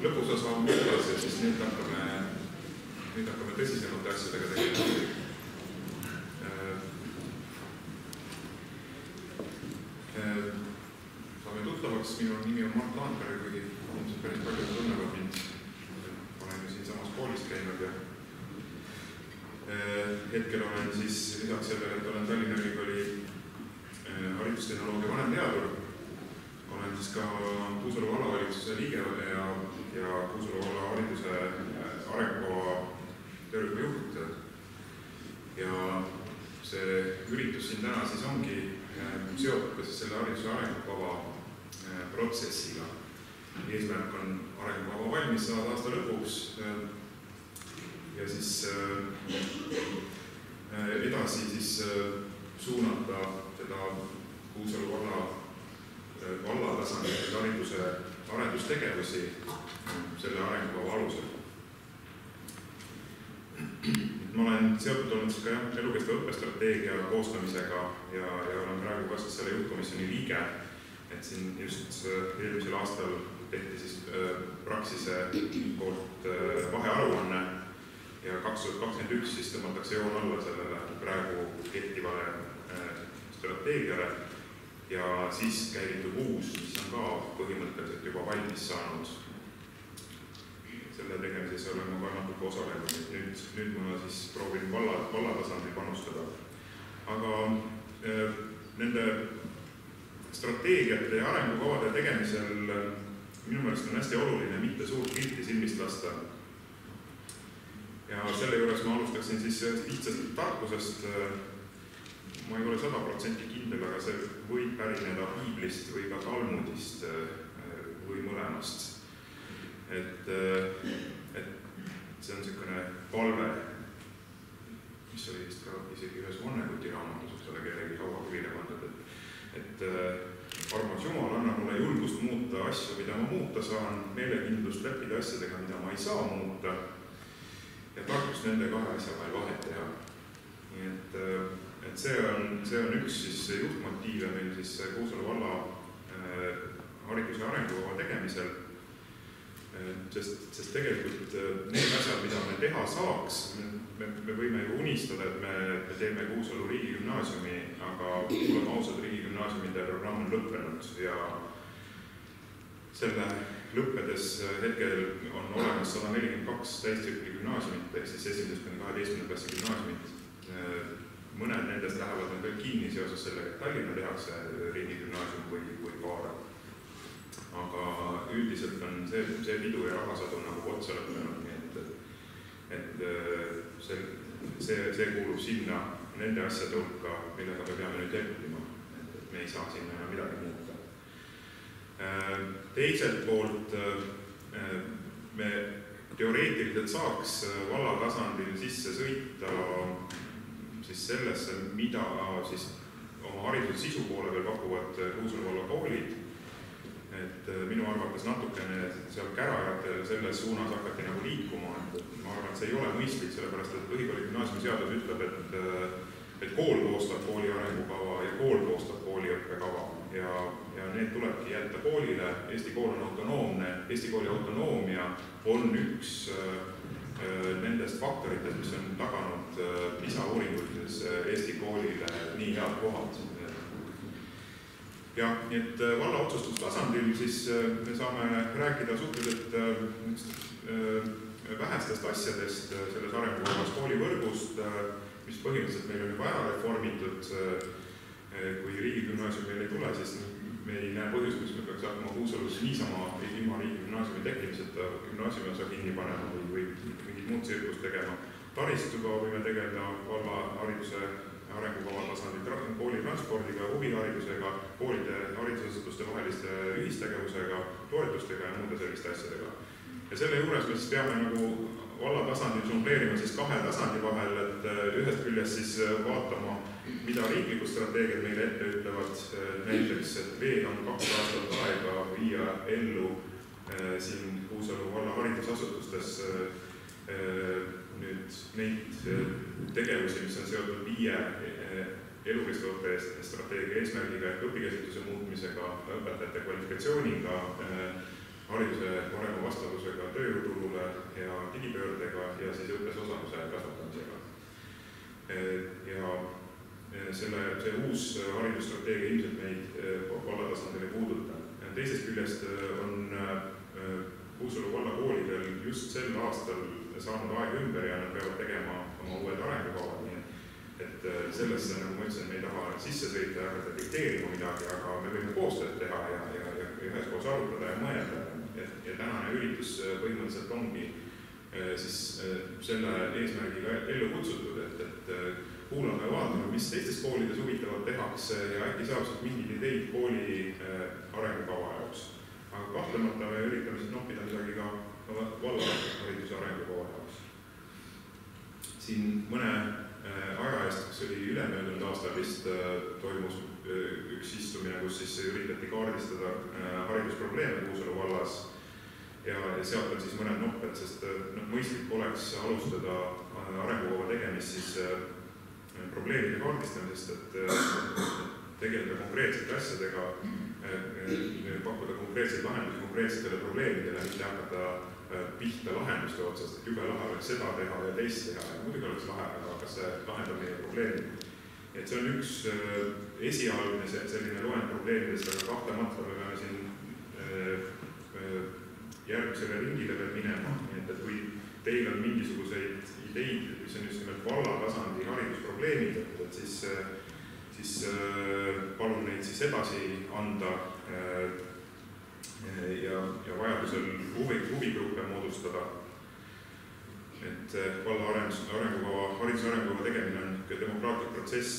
lõpusosa on muudas ja siis nüüd hakkame tõsisemate asjadega tegelema. Saame tuttavaks, minu nimi on Mart Laanberg, kuigi ilmselt päris palju tunnevad mind. Olen ju siin samas koolis käinud ja hetkel olen siis lisaks sellele, et olen Tallinna Ülikooli haridustehnoloogia vanemteadur. Olen siis ka Kuusalu vallavalitsuse liige ja Kuusalu valla hariduse arengukava töörühma juht. Ja see üritus siin täna siis ongi seotud ka siis selle hariduse arengukava protsessiga. Eesmärk on arengukava valmis saada aasta lõpuks ja siis edasi siis suunata seda Kuusalu valla tasandil hariduse arendustegevusi selle arengukava alusel. Ma olen seotud olnud ka elukestva õppestrateegia koostamisega ja olen praegu ka selle juhtkomisjoni liige, et siin just eelmisel aastal tehti siis Praxise poolt vahearuanne ja 2021 siis tõmmatakse joon alla sellele praegu kehtivale strateegiale ja siis käivitub uus, mis on ka põhimõtteliselt juba valmis saanud. Selle tegemises olen ma ka natuke osalenud, nüüd ma siis proovin valla tasandil panustada. Aga nende strateegiate ja arengukavade tegemisel minu meelest on hästi oluline mitte suurt pilti silmist lasta. Ja selle juures ma alustaksin siis lihtsast tarkusest. Ma ei ole 100% kindel, aga see võib pärineda Piiblist või ka Talmudist või mõlemast. Et see on selline palve, mis oli vist ka isegi ühes Vonneguti raamatus, eks ole, kellegi hauakivile pandud, et armas Jumal, anna mulle julgust muuta asju, mida ma muuta saan, meelekindlust leppida asjadega, mida ma ei saa muuta ja tarkust nende kahe asja vahel vahet teha. Nii et see on üks siis juhtmotiive meil siis Kuusalu valla hariduse arengukava tegemisel. Sest tegelikult need asjad, mida me teha saaks, me võime ju unistada, et me teeme Kuusalu riigigümnaasiumi, aga oleme ausad, riigigümnaasiumide programm on lõppenud ja selle lõppedes hetkel on olemas 142 täistüüpli gümnaasiumit, ehk siis 1.–12. klassi gümnaasiumit. Mõned nendest lähevad nüüd veel kinni seoses sellega, et Tallinna tehakse riigigümnaasium või Paara. Aga üldiselt on see pidu ja rahasadu nagu otsa lõppenud, nii et see kuulub sinna nende asjade hulka, millega me peame nüüd leppima, et me ei saa sinna enam midagi muuta. Teiselt poolt me teoreetiliselt saaks valla tasandil sisse sõita siis sellesse, mida siis oma hariduse sisu poole veel pakuvad Kuusalu valla koolid. Et minu arvates natukene seal kärajatel selles suunas hakati nagu liikuma, et ma arvan, et see ei ole mõistlik, sellepärast, et põhikooli gümnaasiumi seadus ütleb, et kool koostab kooli arengukava ja kool koostab kooli õppekava ja need tulebki jätta koolile. Eesti kool on autonoomne, Eesti kooli autonoomia on üks nendest faktoritest, mis on taganud PISA-uuringulises Eesti koolile nii head kohad. Ja, nii et valla otsustustasandil siis me saame rääkida suhteliselt vähestest asjadest selles arengukavas koolivõrgust, mis põhimõtteliselt meil on juba ära reformitud. Kui riigigümnaasium meil ei tule, siis me ei näe põhjust, mis me peaks hakkama Kuusalus niisama ilma riigigümnaasiumi tekkimiseta gümnaasiumi osa kinni panema või mingit muud tsirkust tegema. Taristuga võime tegeleda valla hariduse arengukava tasandil koolitranspordiga, huviharidusega, koolide haridusasutuste vaheliste ühistegevusega, toetustega ja muude selliste asjadega. Ja selle juures me siis peame nagu valla tasandil žongleerima siis kahe tasandi vahel, et ühest küljest siis vaatama, mida riiklikud strateegiad meile ette ütlevad, näiteks, et veel on 2 aastat aega viia ellu siin Kuusalu valla haridusasutustes nüüd neid tegevusi, mis on seotud 5 elukestva õppe strateegia eesmärgiga ehk õpikäsitluse muutmisega, õpetajate kvalifikatsiooniga, hariduse parema vastavusega ja siis õppes osaluse kasvatamisega. Ja see uus haridusstrateegia ilmselt meid vallatasandil ei puuduta. Teisest küljest on Kuusalu vallakoolidel just sel aastal saanud aeg ümber ja nad peavad tegema oma uued arengukavad, nii et sellesse, nagu ma ütlesin, me ei taha sisse sõita ja hakata dikteerima midagi, aga me võime koostööd teha ja üheskoos arutada ja mõelda. Ja tänane üritus põhimõtteliselt ongi siis selle eesmärgiga ellu kutsutud, et kuulame ja vaatame, mis teistes koolides huvitavalt tehakse ja äkki saab siit mingid ideid kooli arengukava jaoks. Aga kahtlemata me üritame siit noppida midagi ka vallahariduse arengukava jaoks. Siin mõne aja eest, kus oli ülemöödunud aastal vist toimus üks istumine, kus siis üritati kaardistada haridusprobleeme Kuusalu vallas ja sealt on siis mõned nopped, sest mõistlik oleks alustada arengukava tegemist siis probleemide kaardistamisest, et tegeleda konkreetsete asjadega, pakkuda konkreetseid lahendusi konkreetsetele probleemidele, mitte hakata pihta lahenduste otsast, et jube lahe oleks seda teha ja teist teha ja muidugi oleks lahe, aga kas see lahendab meie probleemi. Et see on üks esialgne selline loend probleemidest, aga kahtlemata me peame siin järgmisele ringile veel minema, et kui teil on mingisuguseid ideid, mis on just nimelt vallatasandi haridusprobleemid, et siis palun neid siis edasi anda ja vajadusel huvigruppe moodustada. Et valla hariduse arengukava tegemine on demokraatlik protsess.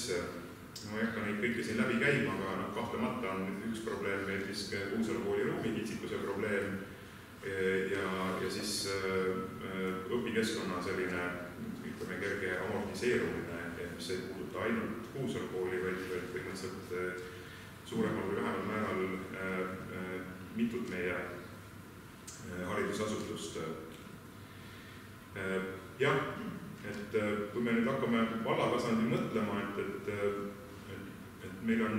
Ma ei hakka neid kõike siin läbi käima, aga kahtlemata on üks probleem meil siis Kuusalu kooli ruumikitsikuse probleem ja siis õpikeskkonna selline kerge amortiseerumine, mis ei puuduta ainult Kuusalu kooli, vaid põhimõtteliselt suuremal või vähemal määral mitut meie haridusasutust. Jah, et kui me nüüd hakkame vallatasandil mõtlema, et meil on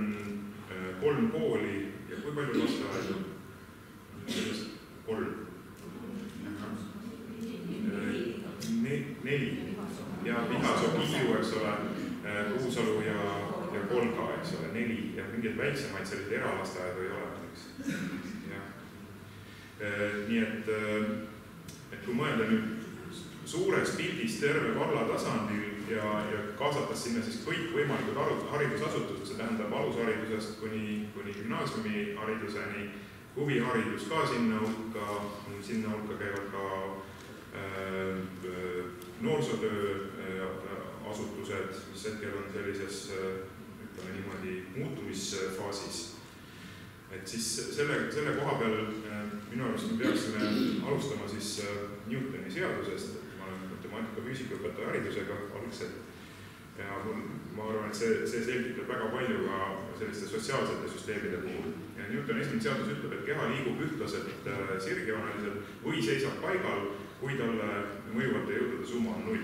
3 kooli ja kui palju lasteaedu? 3. 4. Ja Vihasoo, Kiiu, eks ole, Kuusalu ja Kolga, eks ole, 4 ja mingeid väiksemaid selliseid eralasteaedu ei ole. Nii et kui mõelda nüüd suures pildis terve valla tasandil ja kaasates sinna siis kõik võimalikud haridusasutused, see tähendab alusharidusest kuni gümnaasiumi hariduseni, huviharidus ka sinna hulka käivad ka noorsootöö asutused, mis hetkel on sellises, ütleme niimoodi, muutumisfaasis. Et siis selle koha peal minu arust me peaksime alustama siis Newtoni seadusest, ma olen matemaatika füüsikaõpetaja haridusega algselt ja ma arvan, et see selgitab väga palju ka selliste sotsiaalsete süsteemide puhul. Ja Newtoni esimene seadus ütleb, et keha liigub ühtlaselt sirgjooneliselt või seisab paigal, kui talle mõjuvate jõudude summa on 0.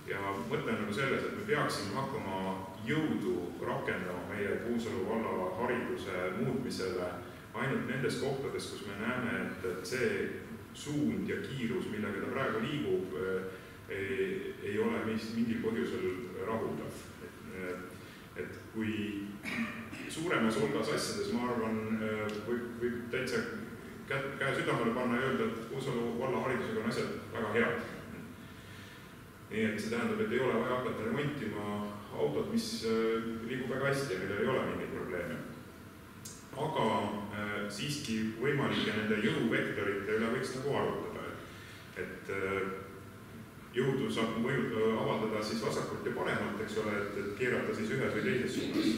Ja mõte on nagu selles, et me peaksime hakkama jõudu rakendama meie Kuusalu valla hariduse muutmisele ainult nendes kohtades, kus me näeme, et see suund ja kiirus, millega ta praegu liigub, ei ole mingil põhjusel rahuldav. Et kui suuremas hulgas asjades, ma arvan, võib täitsa käe südamele panna ja öelda, et Kuusalu valla haridusega on asjad väga head. Nii et see tähendab, et ei ole vaja hakata remontima autot, mis liigub väga hästi ja millel ei ole mingeid probleeme. Aga siiski võimalike nende jõuvektorite üle võiks nagu arutada. Et jõudu saab avaldada siis vasakult ja paremalt, eks ole, et keerata siis ühes või teises suunas.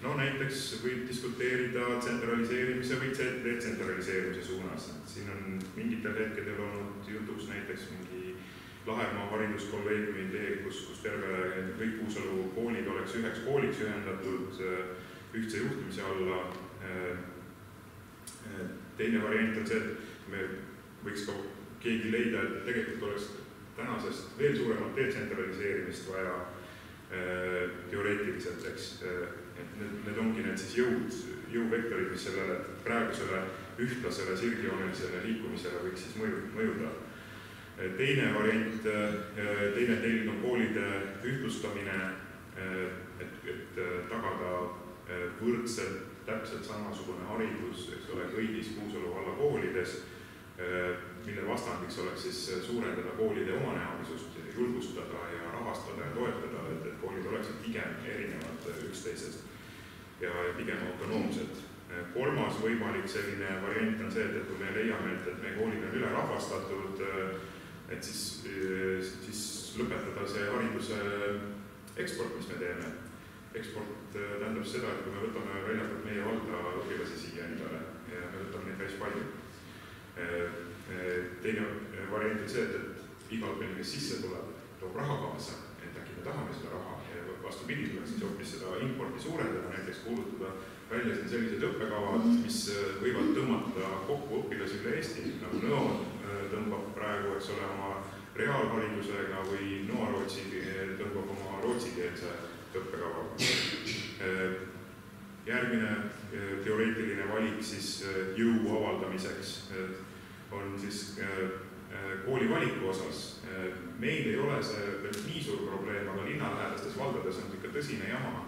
No näiteks võib diskuteerida tsentraliseerimise või detsentraliseerimise suunas. Siin on mingitel hetkedel olnud jutuks näiteks mingi Lahemaa hariduskolleegiumi idee, kus kõik Kuusalu koolid oleks üheks kooliks ühendatud ühtse juhtimise alla. Teine variant on see, et me võiks ka keegi leida, et tegelikult oleks tänasest veel suuremat detsentraliseerimist vaja teoreetiliselt, eks. Need ongi need siis jõuvektorid, mis sellele praegusele ühtlasele sirgjoonelisele liikumisele võiks siis mõjuda. Teine variant, teine telg on koolide ühtlustamine, et tagada võrdselt täpselt samasugune haridus, eks ole, kõigis Kuusalu valla koolides, mille vastandiks oleks siis suurendada koolide omanäolisust, julgustada ja rahastada ja toetada, et koolid oleksid pigem erinevad üksteisest ja pigem autonoomsed. Kolmas võimalik selline variant on see, et kui me leiame, et meie koolid on ülerahvastatud, et siis lõpetada see hariduse eksport, mis me teeme. Eksport tähendab seda, et kui me võtame väljapoolt meie valda õpilasi siia endale ja me võtame neid päris palju. Teine variant on see, et iga õpilane, kes sisse tuleb, toob raha kaasa, et äkki me tahame seda raha ja vastupidi tuleks siis hoopis seda importi suurendada, näiteks kuulutada välja siin sellised õppekavad, mis võivad tõmmata kokku õpilasi üle Eesti, nagu Nõo tõmbab praegu, eks ole, oma reaalharidusega või Noa-Rootsi tõmbab oma rootsikeelse õppekavaga. Järgmine teoreetiline valik siis jõu avaldamiseks on siis kooli valiku osas. Meil ei ole see veel nii suur probleem, aga linnalähedastes valdades on ikka tõsine jama,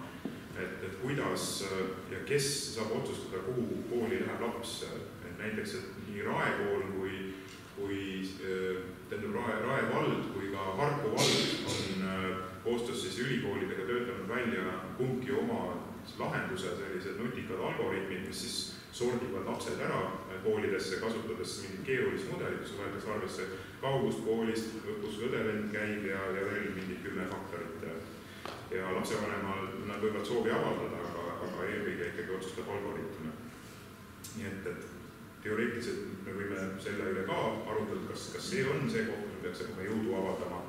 et kuidas ja kes saab otsustada, kuhu kooli läheb laps. Näiteks, et nii Rae kool Rae vald kui ka Harku vald on koostöös siis ülikoolidega töötanud välja kumbki oma lahenduse, sellised nutikad algoritmid, mis siis sordivad lapsed ära koolidesse, kasutades mingit keerulist mudelit, kus võetakse arvesse kaugust koolist, kus õdelend käib ja veel mingid 10 faktorit. Ja lapsevanemal nad võivad soovi avaldada, aga eelkõige ikkagi otsustab algoritme. Nii et teoreetiliselt me võime selle üle ka arutada, kas see on see koht, kus me peaks hakkama jõudu avaldama.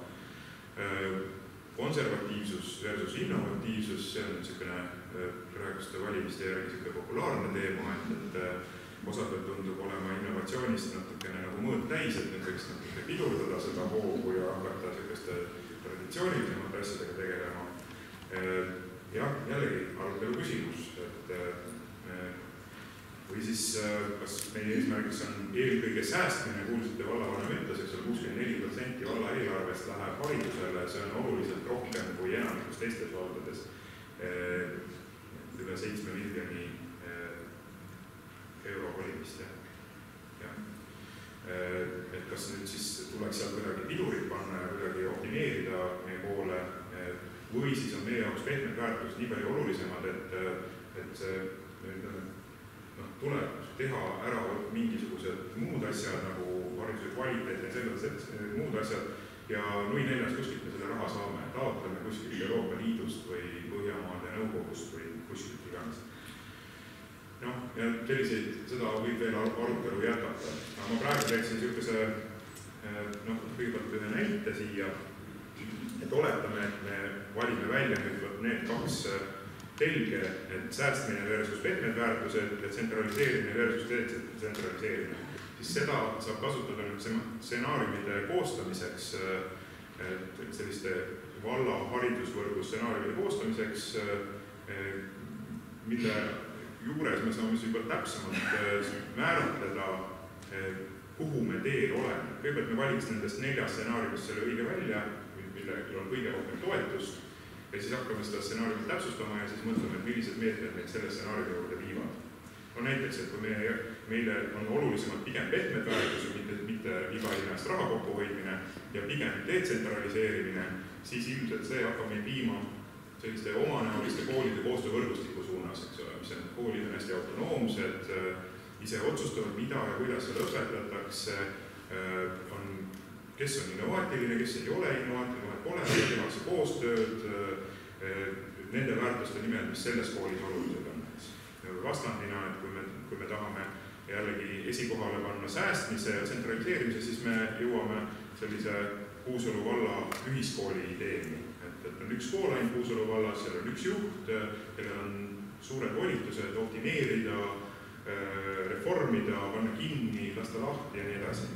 Konservatiivsus versus innovatiivsus, see on niisugune praeguste valimiste järgi populaarne teema, et osad tundub olema innovatsioonist natukene nagu mõõt täis, et need võiks natuke pidurdada seda hoogu ja hakata selliste traditsioonilisemate asjadega tegelema. Jah, jällegi arutelu küsimus, või siis kas meie eesmärgiks on eelkõige säästmine, kuulsite vallavanem ütles, eks ole, 64% valla eelarvest läheb haridusele, see on oluliselt rohkem kui enamikus teistes valdades, üle 7 miljoni euro valimist. Et kas nüüd siis tuleks seal kuidagi pidurit panna ja kuidagi optimeerida meie koole, või siis on meie jaoks pehmed väärtused nii palju olulisemad, et tuleb teha ära mingisugused muud asjad, nagu hariduse kvaliteet ja sellised muud asjad, ja nui neljas kuskilt me selle raha saame, taotleme kuskilt Euroopa Liidust või Põhjamaade Nõukogust või kuskilt iganes. Ja seda võib veel arutelu jätkata. Aga ma praegu teeksin niisuguse, kõigepealt ühe näite siia, et oletame, et me valime välja nüüd need kaks telge, et säästmine versus pehmed väärtused ja tsentraliseerimine versus detsentraliseerimine. Siis seda saab kasutada nüüd stsenaariumide koostamiseks, selliste valla haridusvõrgu stsenaariumide koostamiseks, mille juures me saame juba täpsemalt määratleda, kuhu me teel oleme. Kõigepealt me valiks nendest 4 stsenaariumist selle õige välja, millel on kõige rohkem toetust, ja siis hakkame seda stsenaariumit täpsustama ja siis mõtleme, et millised meetmed meid selle stsenaariumi juurde viivad. Näiteks, et kui meile on olulisemalt pigem pehmed väärtused, mitte iga hinnast raha kokkuhoidmine ja pigem detsentraliseerimine, siis ilmselt see hakkab meid viima selliste omanäoliste koolide koostöövõrgustiku suunas, eks ole, mis on koolid on hästi autonoomsed, ise otsustavad, mida ja kuidas seal õpetatakse, kes on innovaatiline, kes ei ole innovaatiline, pole, tehakse koostööd nende väärtuste nimel, mis selles koolis olulised on. Vastandina, et kui me tahame jällegi esikohale panna säästmise ja tsentraliseerimise, siis me jõuame sellise Kuusalu valla ühiskooli ideeni. Et on üks kool ainult Kuusalu vallas, seal on üks juht, kellel on suured volitused optimeerida, reformida, panna kinni, lasta lahti ja nii edasi.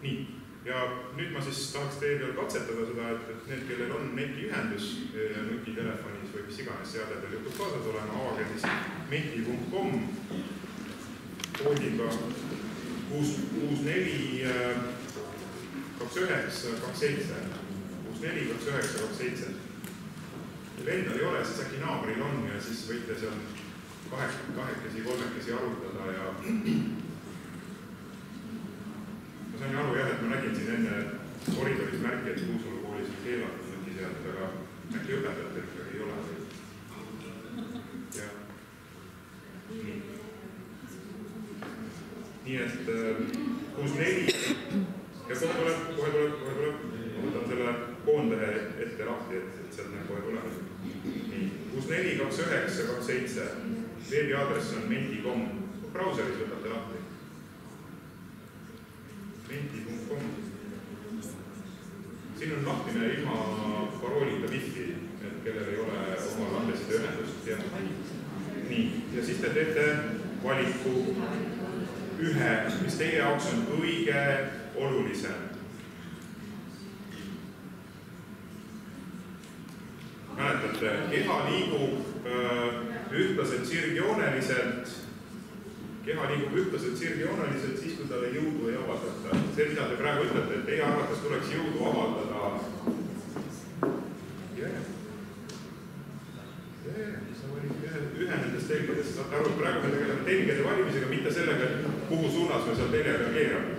Nii. Ja nüüd ma siis tahaks teile katsetada seda, et need, kellel on netiühendus ja nutitelefonis või mis iganes seadetel juhtub kaasas olema, avage siis menti.com koodiga 64 2927. 642927. Kui endal ei ole, siis äkki naabril on ja siis võite seal kahekesi, kolmekesi arutada ja ma sain aru jah, et ma nägin siin enne koridoris märki, et Kuusalu koolis on keelatud nutiseadmed, aga äkki õpetajatel ikkagi ei ole. Ja. Nii et 64 ja kohe tuleb, ma võtan selle koondahe ette lahti, et sealt näeb kohe tulemas. Nii, 642927, veebiaadress on menti.com, brauseris võtate lahti. Menti.com. Siin on lahtine ilma paroolita wifi, et kellel ei ole oma landeside ühendust. Nii, ja siis te teete valiku ühe, mis teie jaoks on kõige olulisem. Mäletate, keha liigub ühtlaselt sirgjooneliselt, siis kui talle jõudu ei avaldata. See, mida te praegu ütlete, et teie arvates tuleks jõudu avaldada. Ühe nendest telgedest. Saate aru, et praegu me tegeleme telgede valimisega, mitte sellega, kuhu suunas me seal teljega keerame.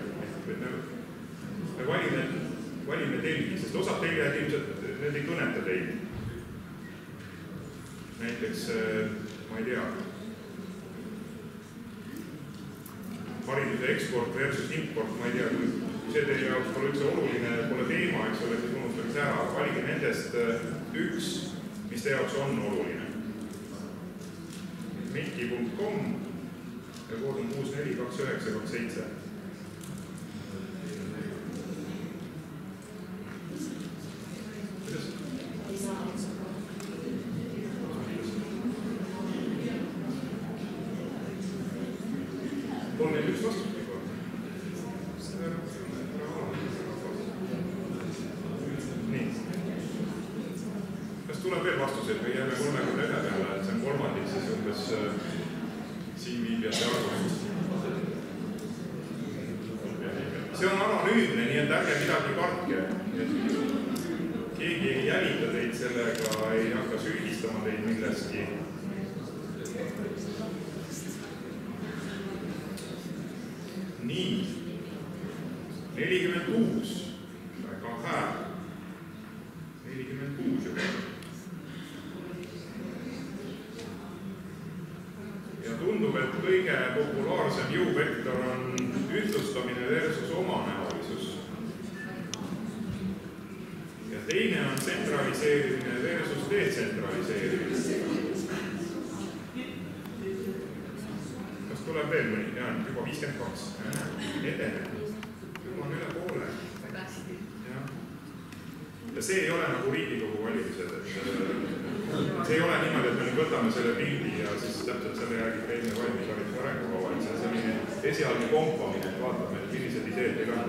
Me valime telgi, sest osad teljad ilmselt, need ei kõneta teid. Näiteks, ma ei tea, hariduse eksport versus import, ma ei tea, kui see teie jaoks pole üldse oluline, pole teema, eks ole, siis unustaks ära, valige nendest üks, mis teie jaoks on oluline. Menti.com ja kood on 642927. On neil üks vastus juba? Nii. Kas tuleb veel vastuseid või jääme 31 peale, et see on kolmandik, siis umbes siin viibijate arvamust. See on anonüümne, nii et ärge midagi kartke. Keegi ei jälita teid sellega, ei hakka süüdistama teid milleski. Nii, 46, väga hää, 46 juba. Ja tundub, et kõige populaarsem jõuvektor on ühtlustamine versus omanäolisus. Ja teine on tsentraliseerimine versus detsentraliseerimine. Tuleb veel mõni, jah, juba 52. Edeneb. Juba on üle poole. Ja see ei ole nagu Riigikogu valimised. See ei ole niimoodi, et me nüüd võtame selle pildi ja siis täpselt selle järgi teine valmishariduse arengukava. See on selline esialgne kompamine, et vaatame, et millised ideed teil on.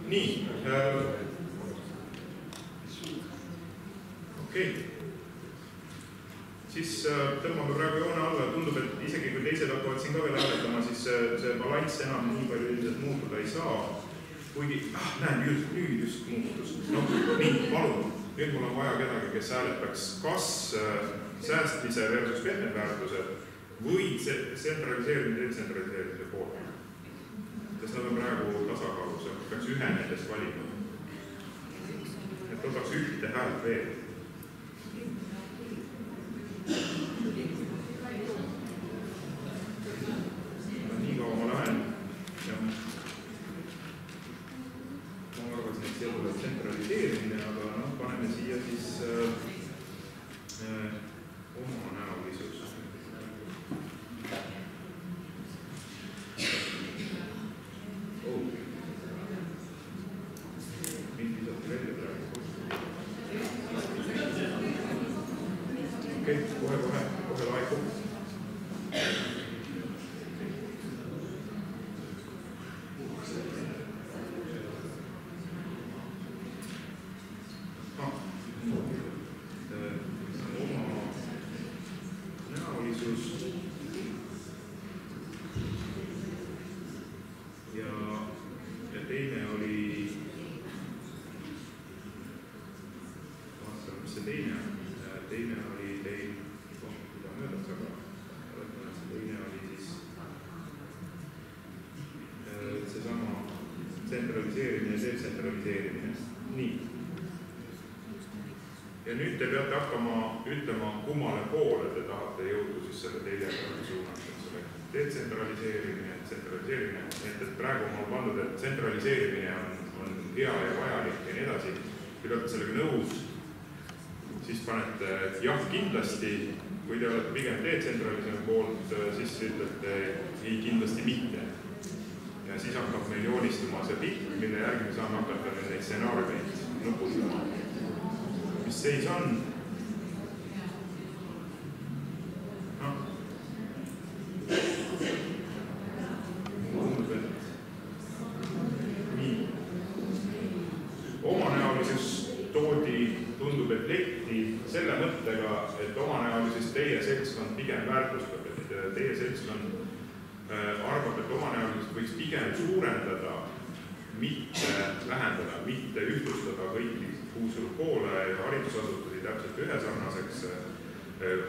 Nii. Okei. Siis tõmbame praegu joone alla, tundub, et isegi kui teised hakkavad siin ka veel hääletama, siis see balanss enam nii palju ilmselt muutuda ei saa. Kuigi, näen, nüüd just muutus. No, nii, palun, nüüd mul on vaja kedagi, kes hääletaks kas säästmise versus pehmeväärtused või tsentraliseerimine detsentraliseerimise poolt. Sest nad on praegu tasakaalus, peaks ühe nendest valima. Et võtaks ühte häält veel. Nii kaua ma lähen ja ma arvasin, et siia tuleb tsentraliseerimine, aga paneme siia siis omanäolisus. Mind visati välja praegu. teine oli teil, mida möödas, aga teine oli siis seesama tsentraliseerimine ja detsentraliseerimine. Nii. Ja nüüd te peate hakkama ütlema, kummale poole te tahate jõudu siis selle teljega suunata. Detsentraliseerimine, tsentraliseerimine, et praegu on pandud, et tsentraliseerimine on hea ja vajalik ja nii edasi. Kui te olete sellega nõus, siis panete jah kindlasti, kui te olete pigem detsentralisemi poolt, siis ütlete ei kindlasti mitte. Ja siis hakkab meil joonistuma see pilt, mille järgi me saame hakata neid stsenaariumeid nuputama. Mis seis on? Tundub, et leiti selle mõttega, et omanäolises teie seltskond pigem väärtustab, et teie seltskond arvab, et omanäolises võiks pigem suurendada, mitte vähendada, mitte ühtlustada kõiki koole ja haridusasutusi täpselt ühesarnaseks,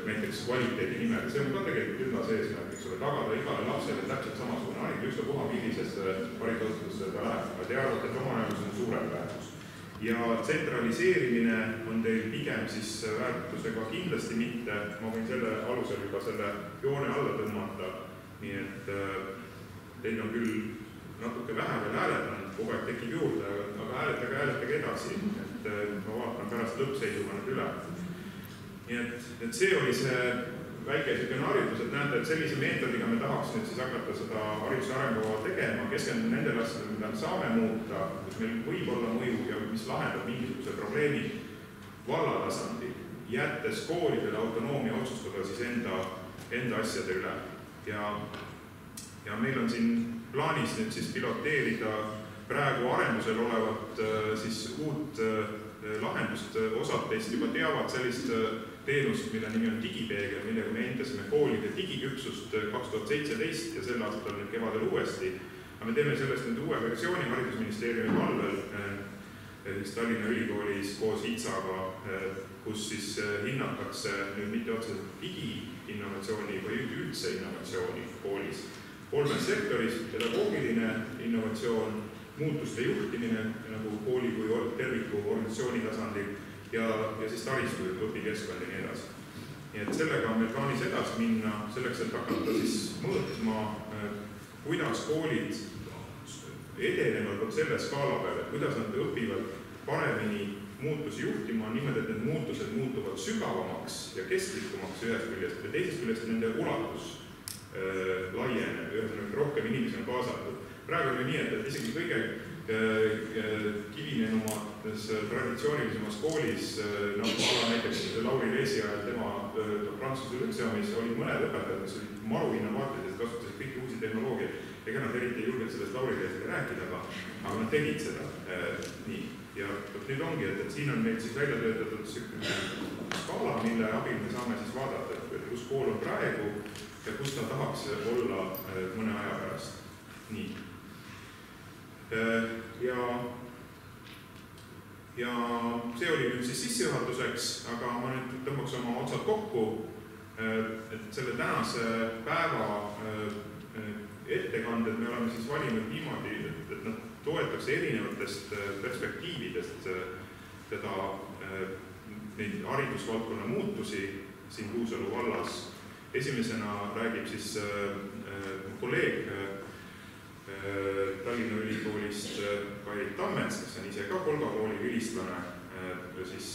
näiteks kvaliteedi nimel. See on ka tegelikult üllas eesmärk, eks ole, tagada igale lapsele täpselt samasugune haridus, ükstapuha millises haridusasutuses ta läheb, aga te arvate, et omanäolises on suurem väärtus. Ja tsentraliseerimine on teil pigem siis väärtusega kindlasti mitte, ma võin selle alusel juba selle joone alla tõmmata, nii et teil on küll natuke vähe veel hääletanud, kogu aeg tekib juurde, aga hääletage edasi, et ma vaatan pärast lõppseisuga nüüd üle. Nii et see oli see väike harjutus, et näete, et sellise meetodiga me tahaks nüüd siis hakata seda hariduse arengukava tegema, keskenduda nendele asjadele, mida me saame muuta, kus meil võib olla mõju ja mis lahendab mingisuguse probleemi valla tasandil, jättes koolidele autonoomia otsustada siis enda asjade üle. Ja meil on siin plaanis nüüd siis piloteerida praegu arendusel olevat siis uut lahendust, osad teist juba teavad sellist teenust, mille nimi on digipeegel, millega me endasime koolide digiküpsust 2017 ja sel aastal nüüd kevadel uuesti. Aga me teeme sellest nüüd uue versiooni haridusministeeriumi palvel Tallinna Ülikoolis koos HITSA-ga, kus siis hinnatakse nüüd mitte otseselt digi-innovatsiooni või üldse innovatsiooni koolis. 3 sektoris, pedagoogiline innovatsioon, muutuste juhtimine nagu kooli kui terviku organisatsiooni tasandil ja siis taristu, õpikeskkond ja nii edasi. Nii et sellega on meil plaanis edasi minna, selleks, et hakata siis mõõtma, kuidas koolid edenevad selle skaala peale, kuidas nad õpivad paremini muutusi juhtima, niimoodi, et need muutused muutuvad sügavamaks ja kestlikumaks ühest küljest ja teisest küljest nende ulatus laieneb, ühesõnaga rohkem inimesi on kaasatud. Praegu on nii, et isegi kõige kivinenumates traditsioonilisemas koolis, näiteks Lauri Leesi ajal tema Prantsuse üldsõjamis olid mõned õpetajad, kes olid maru innovaatilised, kasutasid kõiki uusi tehnoloogiaid, ega nad eriti ei julgenud sellest Lauri Leesiga rääkida, aga nad tegid seda nii. Ja nüüd ongi, et siin on meil siis välja töötatud skaala, mille abil me saame siis vaadata, et kus kool on praegu ja kus ta tahaks olla mõne aja pärast. Nii. Ja see oli nüüd siis sissejuhatuseks, aga ma nüüd tõmbaks oma otsad kokku, et selle tänase päeva ettekanded me oleme siis valinud niimoodi, et nad toetaks erinevatest perspektiividest neid haridusvaldkonna muutusi siin Kuusalu vallas. Esimesena räägib siis kolleeg Tallinna Ülikoolist Kai Tammets, kes on ise ka Kolga kooli ülistlane, siis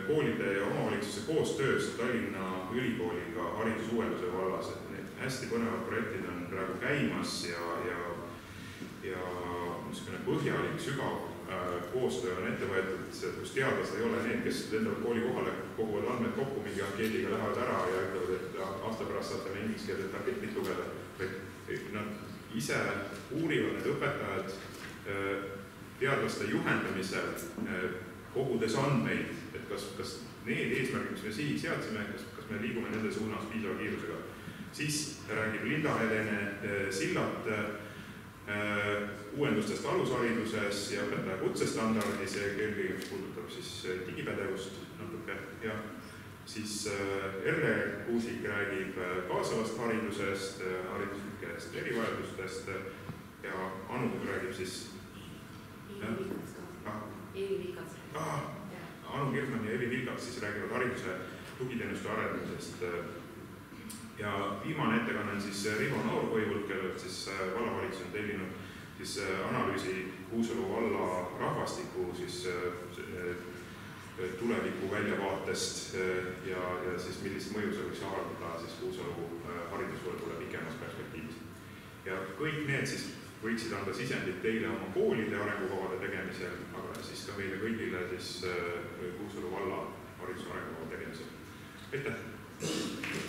koolide ja omavalitsuse koostöös Tallinna Ülikooliga haridusuuenduse vallas, et need hästi põnevad projektid on praegu käimas ja niisugune põhjalik, sügav koostöö on ette võetud, kus teadlased ei ole need, kes lendavad kooli kohale, koguvad andmed kokku mingi ankeediga, lähevad ära ja ütlevad, et aasta pärast saate me inglise keeles paketit lugeda. Nad ise uurivad need õpetajad teadlaste juhendamisel, kogudes andmeid, et kas need eesmärgid, mis me siin seadsime, kas me liigume nende suunas piisava kiirusega. Siis räägib Linda Helene Sillat uuendustest alushariduses ja õpetaja kutsestandardis, see eelkõige puudutab siis digipädevust natuke ja siis Erle Kuusik räägib kaasavast haridusest, hariduslikest erivajadustest ja Anu räägib siis Anu Kirchmann ja Evi Vilkats siis räägivad hariduse tugiteenuste arendamisest. Ja viimane ettekanne on siis Rivo Noorkoivult, kellelt siis vallavalitsus on tellinud siis analüüsi Kuusalu valla rahvastiku siis tuleviku väljavaatest ja siis millist mõju see võiks avaldada siis Kuusalu haridusvõrgule pikemas perspektiivis. Ja kõik need siis võiksid anda sisendit teile oma koolide arengukavade tegemisel, aga siis ka meile kõigile siis Kuusalu valla hariduse arengukava tegemisel. Aitäh!